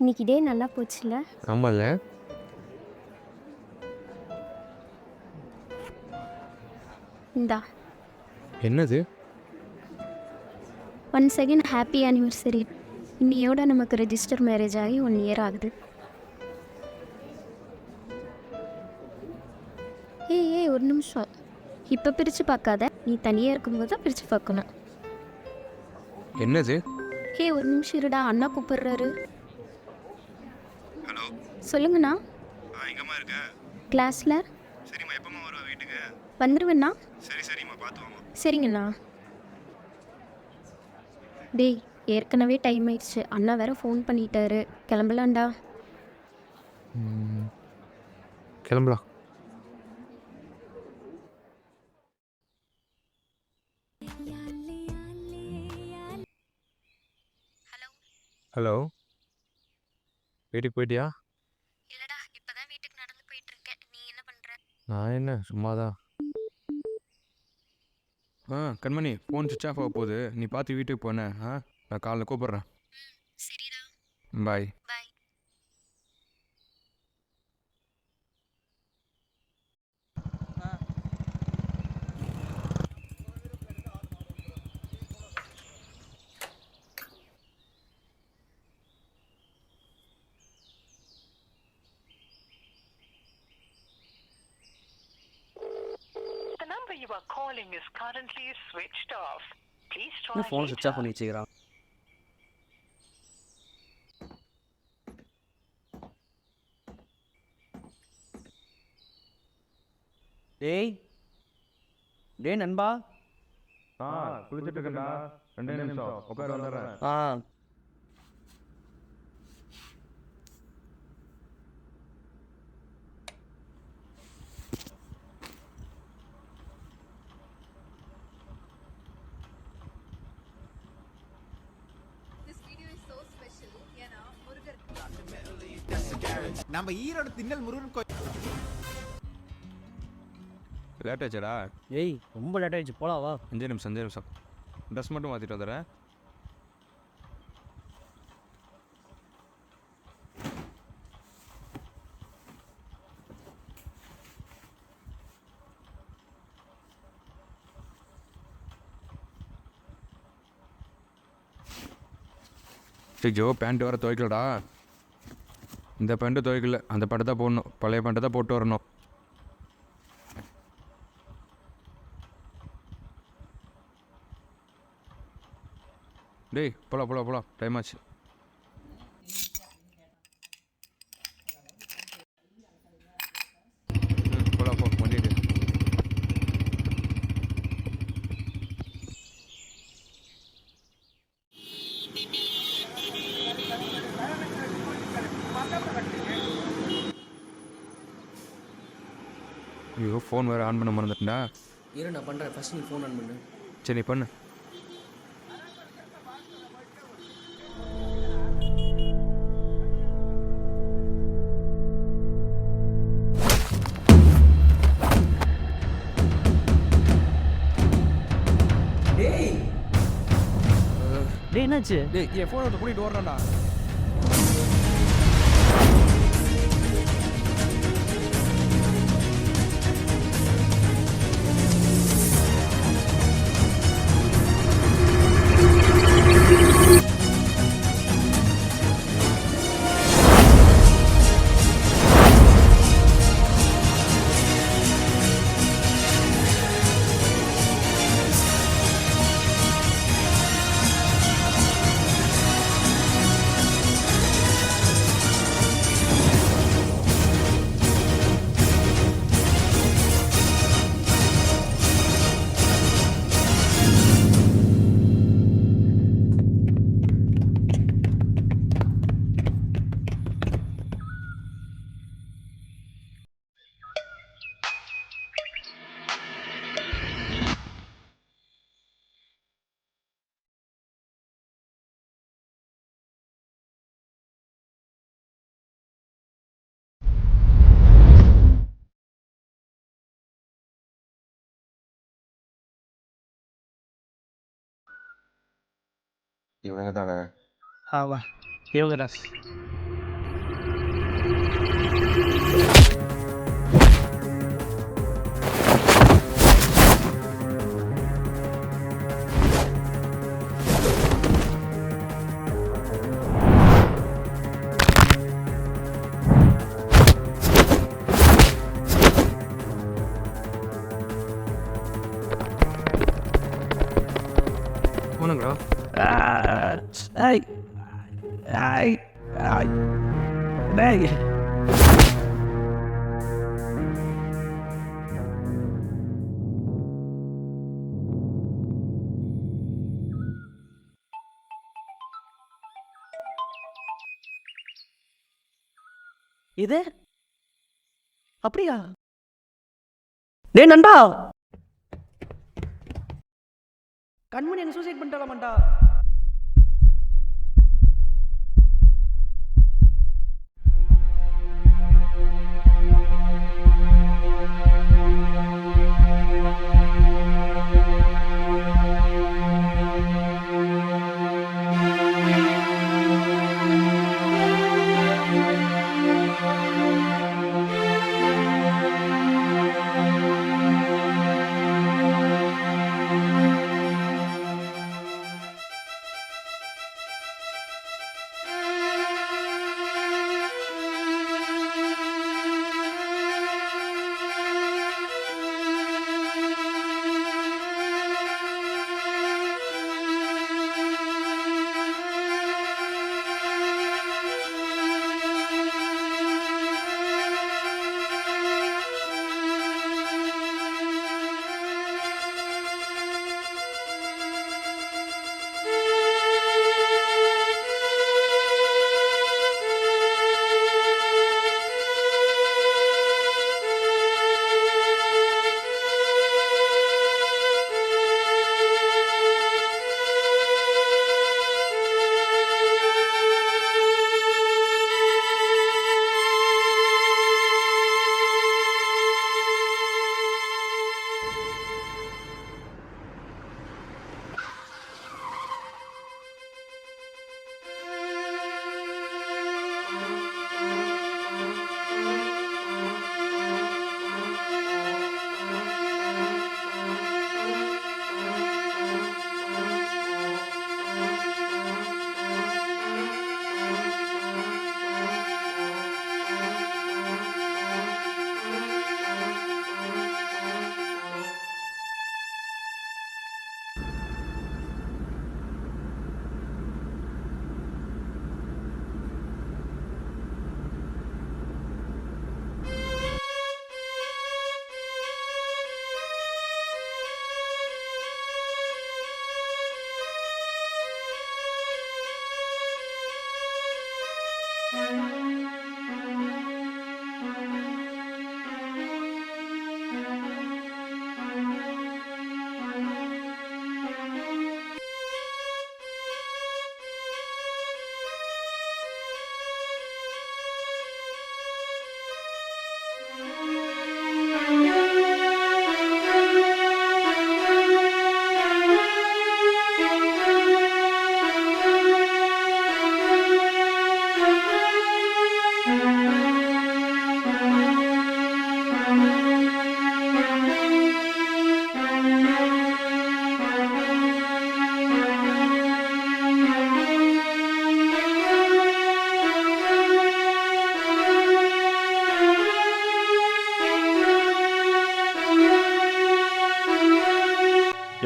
இன்னைக்கு டே நல்லா போச்சுல்ல? ஆமாம்ல. இந்தா என்னது? Once again happy anniversary. இன்னையோட நமக்கு ரெஜிஸ்டர் மேரேஜ் ஆகி 1 இயர் ஆகுது. ஏய் ஒரு நிமிஷம். இப்போ பிரித்து பார்க்காத, நீ தனியாக இருக்கும்போது தான் பிரித்து பார்க்கணும். என்னது? ஒரு நிமிஷம் இருடா, அண்ணா கூப்பிடுறாரு. ஹலோ, சொல்லுங்கண்ணா. எங்கம்மா இருக்க? கிளாஸில். சரிம்மா, எப்பம்மா வருவ வீட்டுக்கு? வந்துடுவேண்ணா. சரிம்மா, பார்த்து வாமா. சரிங்கண்ணா. டேய், ஏற்கனவே டைம் ஆயிடுச்சு. அண்ணா வேற ஃபோன் பண்ணிட்டாரு. கிளம்பலாம்டா. கிளம்பலாம். ஹலோ, வீட்டுக்கு போயிட்டியா? இல்லடா, இப்பதான் வீட்டுக்கு நடந்து போயிட்டு இருக்கேன். நீ என்ன பண்ற? நான் என்ன சும்மாதான். கண்மணி, ஃபோன் சுவிட்ச் ஆஃப் ஆக போகுது. நீ பார்த்து வீட்டுக்கு போனேன். நான் காலைல கூப்பிட்றேன். சரிடா. பாய். பாய். The number you are calling is currently switched off. Please try phone சுவிட்ச் ஆஃப் later. பண்ணி வச்சுக்கிறான். டேய் நண்பா. குளிச்சுட்டு இருக்கேன்டா. 2 நிமிஷம் உட்கார வந்துடுறேன். நம்ம ஈரோடு திண்ணல் முருகன் கோயில். லேட் ஆச்சுடா. ஏய் ரொம்ப லேட் ஆயிடுச்சு, போலாம் வா. 5 நிமிஷம். ட்ரெஸ் மட்டும் மாற்றிட்டு வந்துடுறேன். ஜோ, பேண்ட் வர துவைக்கலடா. இந்த பேண்ட்டு துவைக்கல, அந்த பேண்ட்டை தான் போடணும். பழைய பேண்ட்டை தான் போட்டு வரணும். டேய், போலாம் டைம் ஆச்சு. போலாம் பண்ணிட்டு. ஐயோ, ஃபோன் வேறு ஆன் பண்ண மறந்துட்டேன்டா. இரு நான் பண்ணுறேன், ஃபஸ்ட் நீ ஃபோன் ஆன் பண்ணு. சரி, நீ பண்ணு. டேய் என்னாச்சு? டேய், என் ஃபோனை விட்டு கூட்டிகிட்டு ஓடுறான்டா. இவனுங்க தானே? ஆவா இவங்க போனுங்களா? ஐய் ஐய் ஐய் டேய் இது அப்படியா? டேய் நண்பா, கண்மணி என்ன சூசைட் பண்ணிட்டாலாமாண்டா?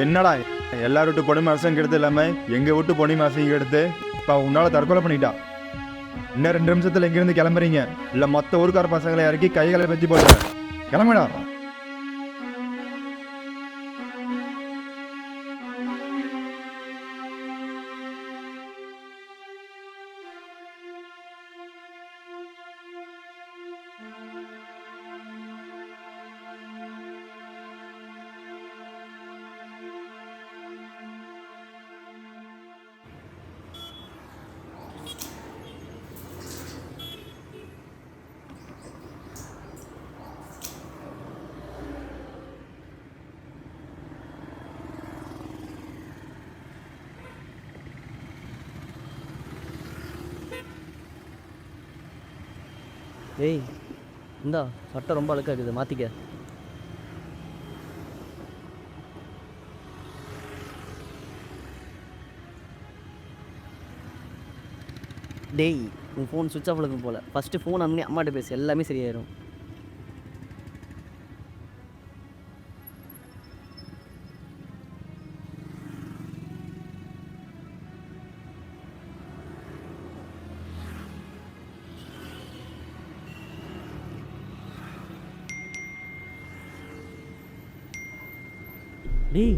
என்னடா எல்லாரும் விட்டு பொண்ணு மாசம் கெடுத்து இல்லாம எங்க விட்டு பொண்ணு மாசம் கெடுத்து இப்ப உன்னால தற்கொலை பண்ணிட்டா. இன்னும் 2 நிமிஷத்துல எங்க இருந்து கிளம்புறீங்க? இல்ல மொத்த ஊருக்கார பசங்களை இறக்கி கைகளை வச்சு போடுறேன். கிளம்புடா. டேய் இந்தா சட்டை ரொம்ப அழுக்கா இருக்குது மாற்றிக்க. டேய் உன் ஃபோன் சுவிட்ச் ஆஃப் இருக்கும் போல். ஃபஸ்ட்டு ஃபோன் அம்மி அம்மாட்ட பேசு, எல்லாமே சரியாயிரும். டேய்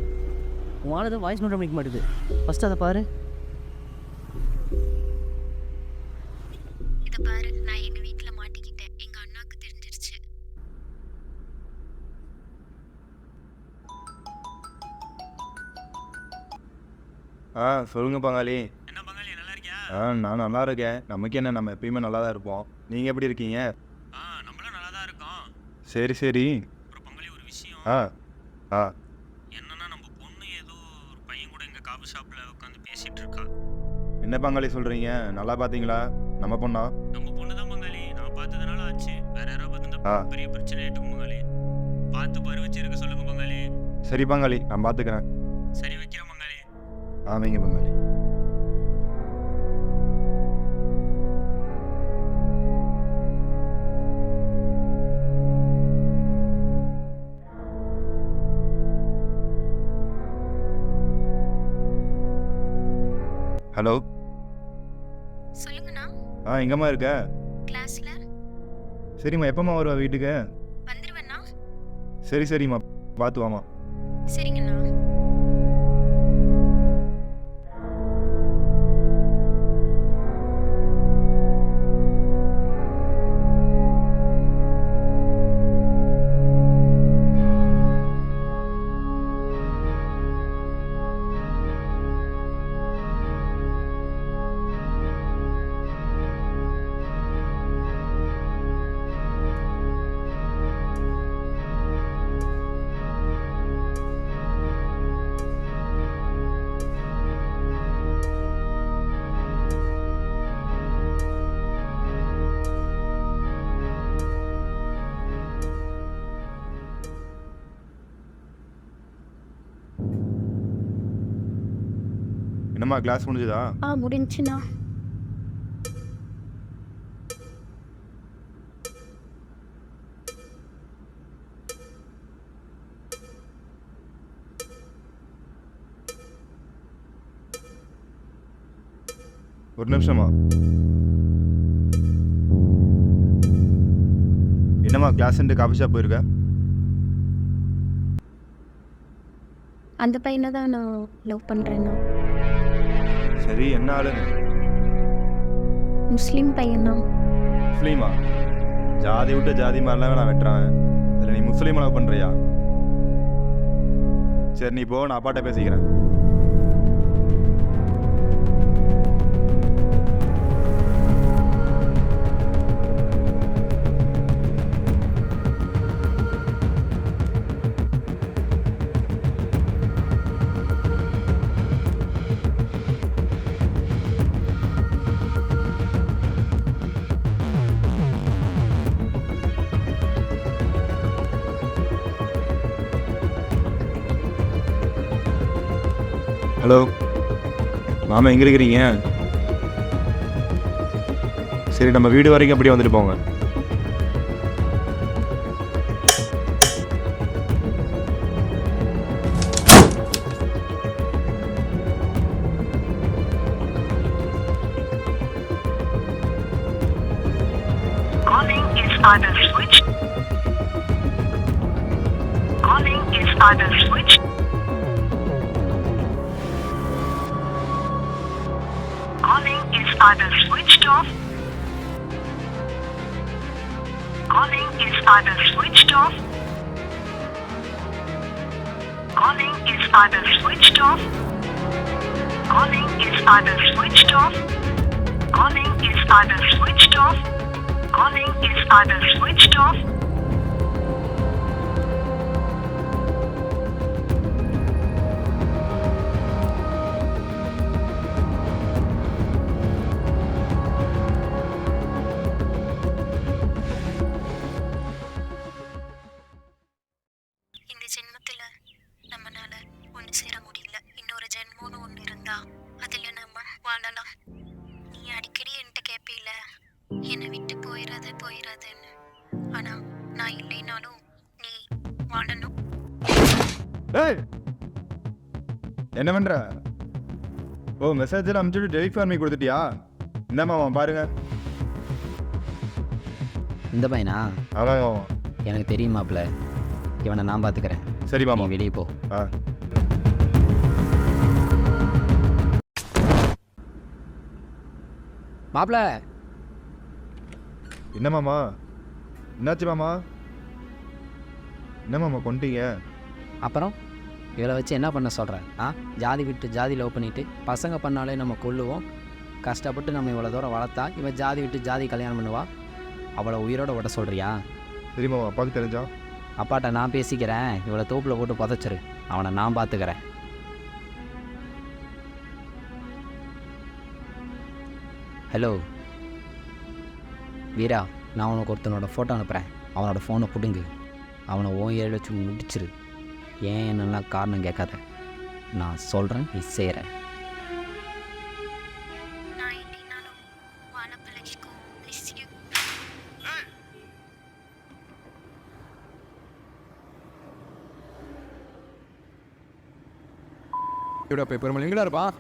உன் ஆள் தான் வாய்ஸ் நோட் பண்ணிக்க மாட்டேது. ஃபஸ்ட்டு அதை பாரு. இதை பாரு, நான் எங்கள் வீட்டில் மாட்டிக்கிட்டேன். எங்கள் அண்ணாக்கு தெரிஞ்சிருச்சு. சொல்லுங்க பங்காளி. நான் நல்லா இருக்கேன். நமக்கு என்ன, நம்ம எப்பயுமே நல்லா தான் இருப்போம். நீங்கள் எப்படி இருக்கீங்க? நம்மளும் நல்லா தான் இருக்கோம். சரி சரி. அப்புறம் பங்காளி ஒரு விஷயம். ஆ என்னன்னா நம்ம பொண்ணு ஏதோ ஒரு பையன் கூட எங்கள் காஃபி ஷாப்பில் உட்காந்து பேசிகிட்டு இருக்கா. என்ன பங்காளி சொல்கிறீங்க? நல்லா பார்த்தீங்களா? நம்ம பொண்ணா? நம்ம பொண்ணு தான் பங்காளி. நான் பார்த்ததுனால ஆச்சு. வேற யாராவது பார்த்துருந்தா பெரிய பிரச்சனை ஆகிட்டுங்க பங்காளி. பார்த்து பருவச்சு இருக்க சொல்லுங்க பங்காளி. சரி பங்காளி, நான் பார்த்துக்கிறேன். சரி வைக்கிறேன் பங்காளி. ஆமாங்க பங்காளி. ஹலோ. சொல்லுங்கண்ணா. எங்கம்மா இருக்க? கிளாஸில். சரிம்மா, எப்போம்மா வருவா வீட்டுக்கு? வந்துடுவேண்ணா. சரி சரிம்மா, பார்த்து வாமா. சரிங்கண்ணா. என்னம்மா கிளாஸ் முடிஞ்சுதா? முடிஞ்சுண்ணா. ஒரு நிமிஷமா. என்னம்மா கிளாஸ்ன்ட்டு காஃபி ஷாப் போயிருக்க? அந்த பையனை தான் நான் லவ் பண்ணுறேண்ணா. சரி, என்ன ஆளுங்க? முஸ்லீம் பையனா. முஸ்லீமா? ஜாதி விட்டு ஜாதி மாதிரிலாம் நான் வெட்டுறேன். இதில் நீ முஸ்லீம் லவ் பண்ணுறியா? சரி நீ போ, நான் அப்பாட்ட பேசிக்கிறேன். ஹலோ மாமா, எங்கே இருக்கிறீங்க? சரி, நம்ம வீடு வரைக்கும் அப்படியே வந்துட்டு போங்க. Calling is either switched. Calling is either switched. Calling is either switched off. Calling is either switched off. Calling is either switched off. Calling is either switched off. Calling is either switched off. Calling is either switched off. ஜென்மத்தில் நம்மனால ஒன்று சேர முடியல. இன்னொரு ஜென்மம்னு ஒன்று இருந்தா அதில் நம்ம வாழலாம். நீ அடிக்கடி என்கிட்ட கேட்பீல என்னை விட்டு போயிடாதுன்னு. ஆனால் நான் இல்லைனாலும் நீ வாழணும். ஏய் என்ன பண்ற? ஓ மெசேஜில் அனுப்பிச்சுட்டு டெலிட் ஃபார்மி கொடுத்துட்டியா? இந்த மாமா பாருங்க. இந்த பையனா? ஆமாம் மாமா. எனக்கு தெரியுமாப்ல, இவனை நான் பார்த்துக்கிறேன். சரி மாமா, நீ வெளியே போ. ஆ மாப்ள, என்ன மாமா? என்னாச்சு மாமா? என்ன மாமா கொண்டீங்க? அப்புறம் இவளை வச்சு என்ன பண்ண சொல்கிறேன்? ஜாதி விட்டு ஜாதி லவ் பண்ணிவிட்டு பசங்க பண்ணாலே நம்ம கொல்லுவோம். கஷ்டப்பட்டு நம்ம இவ்வளோ தூரம் வளர்த்தா இவன் ஜாதி விட்டு ஜாதி கல்யாணம் பண்ணுவா. அவளை உயிரோட விட சொல்கிறியா? சரி மாமா, அப்பாவுக்கு தெரிஞ்சா? அப்பாட்ட நான் பேசிக்கிறேன். இவளை தோப்பில் போட்டு புதைச்சிரு. அவனை நான் பார்த்துக்கிறேன். ஹலோ வீரா, நான் உனக்கு ஒருத்தனோட ஃபோட்டோ அனுப்புகிறேன். அவனோட ஃபோனை பிடுங்கு. அவனை ஓன் ஏழு வச்சு முடிச்சிரு. ஏன் என்னெல்லாம் காரணம் கேட்காத. நான் சொல்கிறேன், நீ செய்கிற. நான் இல்லைனாலும் வாழ பழகிக்கோ. Miss you. இப்படா போய் பெருமாள் எங்கடா இருப்பான்?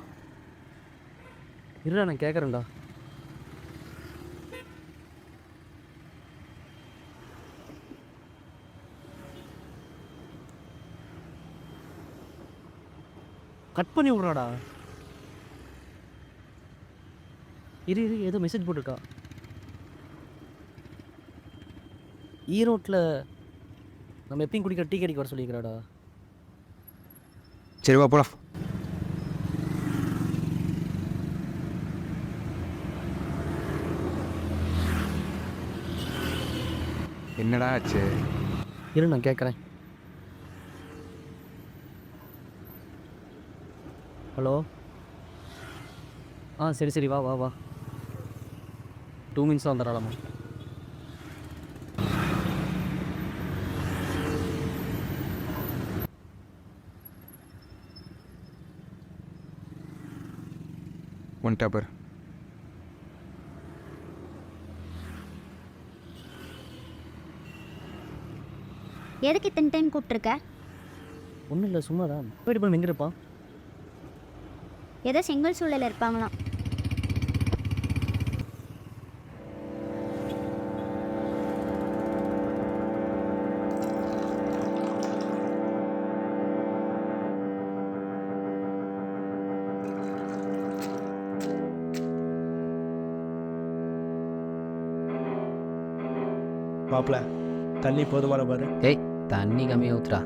இருடா நான் கேட்குறேன்டா. கட் பண்ணி விட்றாடா. இரு ஏதோ மெசேஜ் போட்டிருக்கா. ஈரோட்டில் நம்ம எப்பயும் குடிக்கிற டீ கடைக்கு வர சொல்லிக்கிறாடா. சரி வா போலாம். என்னடா ஆச்சு? இரு நான் கேட்குறேன். ஹலோ, சரி வா 2 மினிட்ஸ் வந்துடலாமா? ஒன் டேப்பர். எதுக்கு இத்தனை டைம் கூப்பிட்ருக்க? ஒன்றும் இல்லை, சும்மா தான். போயிட்டு போய் எங்கே இருப்பான்? ஏதோ செங்கல் சூழலில் இருப்பாங்களாம். மாப்பிள்ள தண்ணி போதுமான பாரு. ஏய், தண்ணி கம்மியாக ஊத்துறா.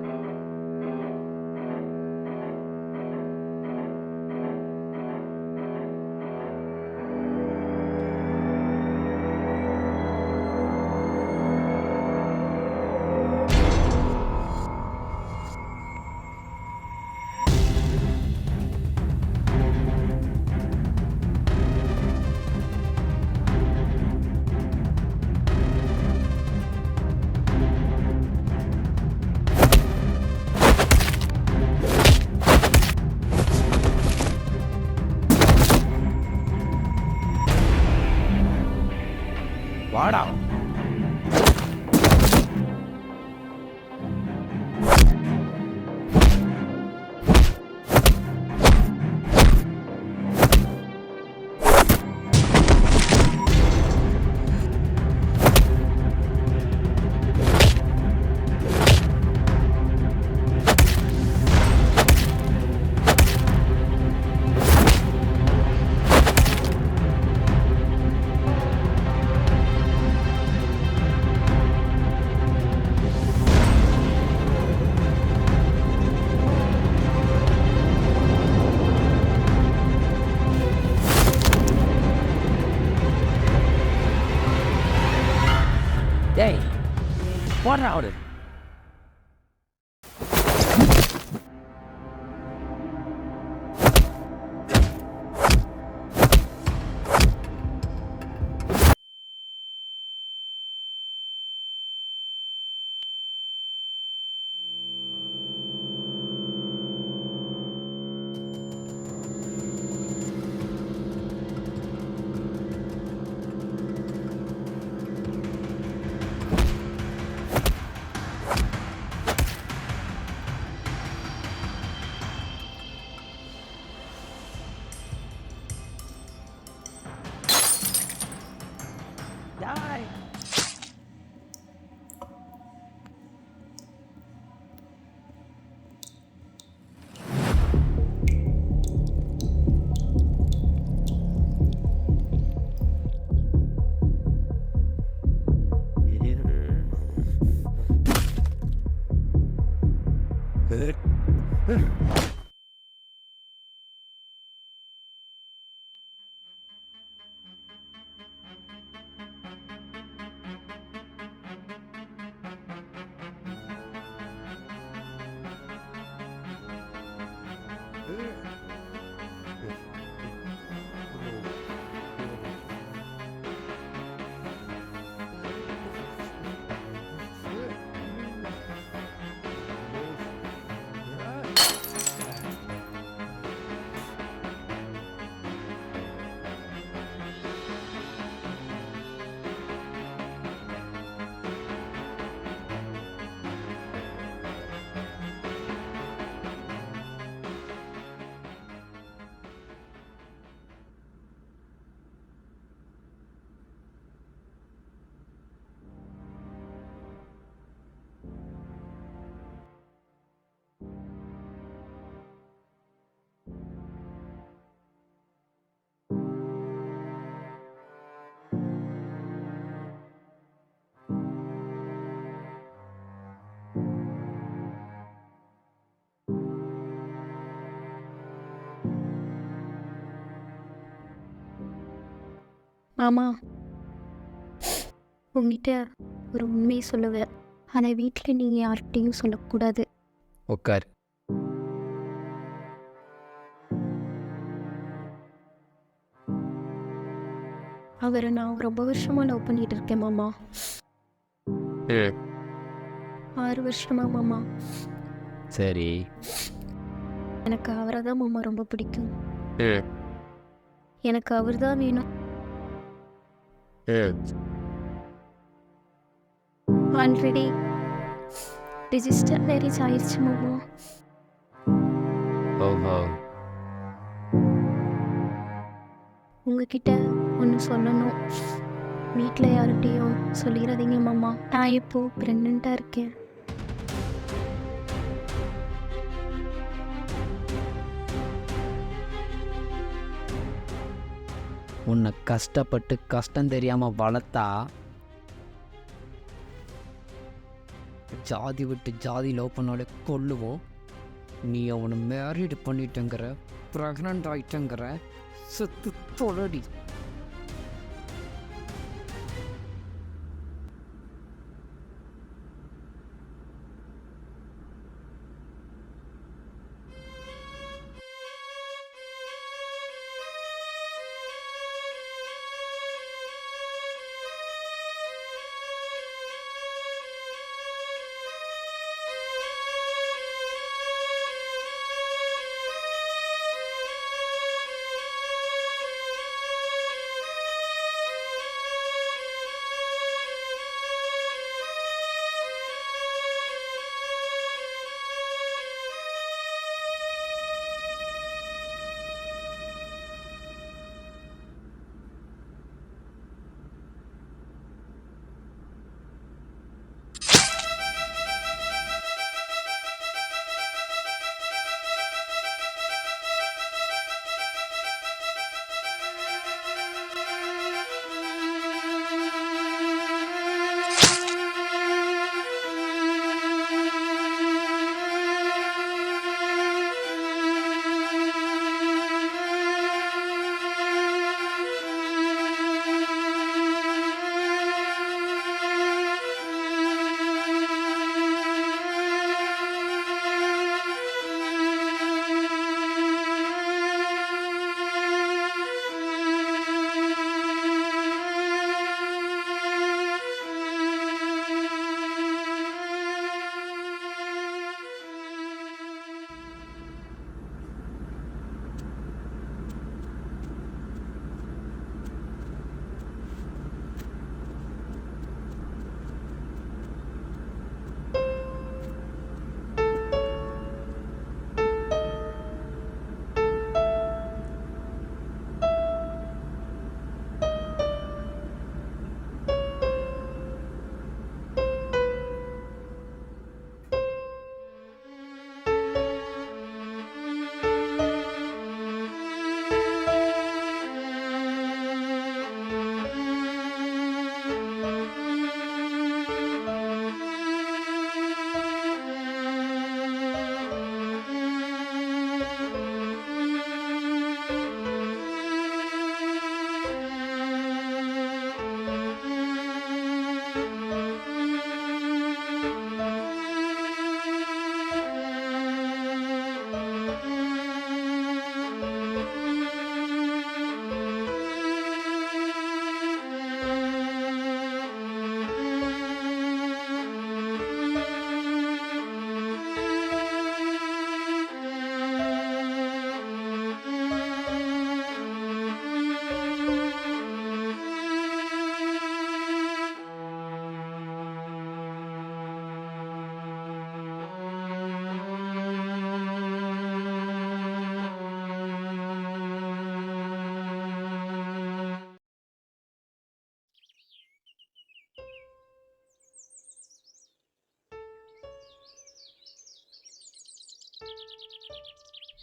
வாடா. டேய், போடுறா அவரு. மாமா, உங்ககிட்ட ஒரு உண்மையை சொல்லுவேன். ஆனால் வீட்டில் நீங்கள் யார்கிட்டையும் சொல்லக்கூடாது. உட்கார். அவரை நான் ரொம்ப வருஷமாக லவ் பண்ணிட்டு இருக்கேன் மாமா. 6 வருஷமா மாமா. சரி. எனக்கு அவரை தான் மாமா ரொம்ப பிடிக்கும். எனக்கு அவர் தான் வேணும். ஆல்ரெடி ரிஜிஸ்டர் மேரேஜ் ஆயிடுச்சு மாமா. ஓஹோ. உங்ககிட்ட ஒன்று சொல்லணும். வீட்டில் யார்கிட்டையும் சொல்லிடாதீங்க மாமா. நான் இப்போ ப்ரெக்னெண்ட்டாக இருக்கேன். உன்னை கஷ்டப்பட்டு கஷ்டம் தெரியாமல் வளர்த்தா ஜாதி விட்டு ஜாதி லவ் பண்ணாலே கொல்லுவோம். நீ அவனை மேரீடு பண்ணிட்டேங்கிற, ப்ரெக்னென்ட் ஆகிட்டேங்கிற, செத்து தொழடி.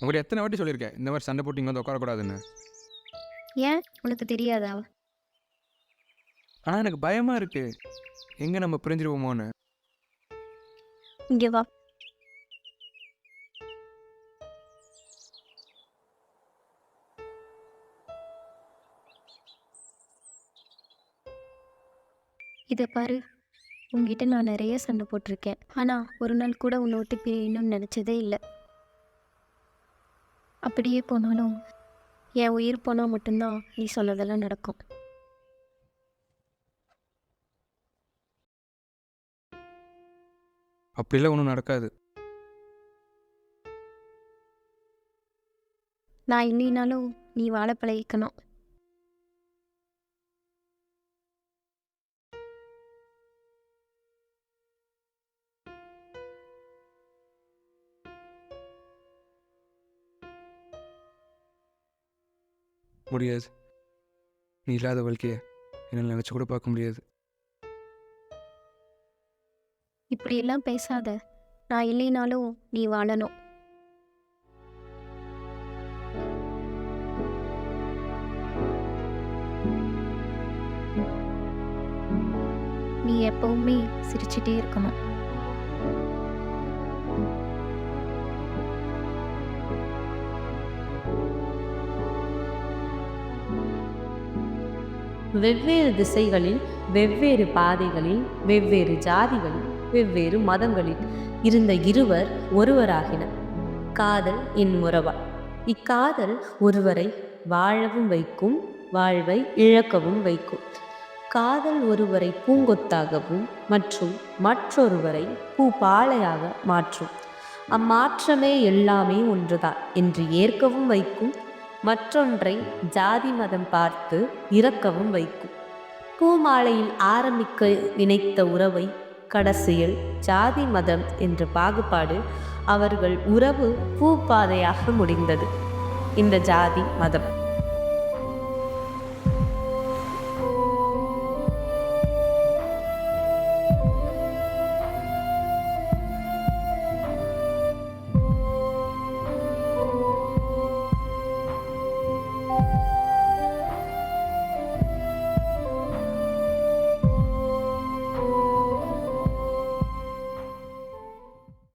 உங்கள்கிட்ட எத்தனை வாட்டி சொல்லியிருக்கேன் இந்த மாதிரி சண்டை போட்டு இங்கே வந்து உட்காரக்கூடாதுன்னு. ஏன் உனக்கு தெரியாதா? ஆனால் எனக்கு பயமாக இருக்குது, எங்கே நம்ம பிரிஞ்சிருவோமோன்னு. இங்கே வா. இதை பாரு, உங்ககிட்ட நான் நிறைய சண்டை போட்டிருக்கேன். ஆனால் ஒரு நாள் கூட உன்னை விட்டு பிரியணும்னு நினச்சதே இல்லை. அப்படியே போனாலும் என் உயிர் போனால் மட்டும்தான் நீ சொன்னதெல்லாம் நடக்கும். அப்படிலாம் ஒன்றும் நடக்காது. நான் இல்லைனாலும் நீ வாழ பழகிக்கணும். முடியாது. நீ இல்லாத வாழ்க்கையை என்னால் நினச்சி கூட பார்க்க முடியாது. இப்படியெல்லாம் பேசாத. நான் இல்லைனாலும் நீ வாழணும். நீ எப்பவுமே சிரிச்சிட்டே இருக்கணும். வெவ்வேறு திசைகளில், வெவ்வேறு பாதைகளில், வெவ்வேறு ஜாதிகளில், வெவ்வேறு மதங்களில் இருந்த இருவர் ஒருவராகினர். காதல் என் உறவா. இக்காதல் ஒருவரை வாழவும் வைக்கும், வாழ்வை இழக்கவும் வைக்கும். காதல் ஒருவரை பூங்கொத்தாகவும் மற்றும் மற்றொருவரை பூபாலையாக மாற்றும். அம்மாற்றமே எல்லாமே ஒன்றுதான் என்று ஏற்கவும் வைக்கும், மற்றொன்றை ஜாதி மதம் பார்த்து இறக்கவும் வைக்கும். பூமாலையில் ஆரம்பிக்க நினைத்த உறவை கடைசியில் ஜாதி மதம் என்ற பாகுபாடு அவர்கள் உறவு பூப்பாதையாக முடிந்தது. இந்த ஜாதி மதம்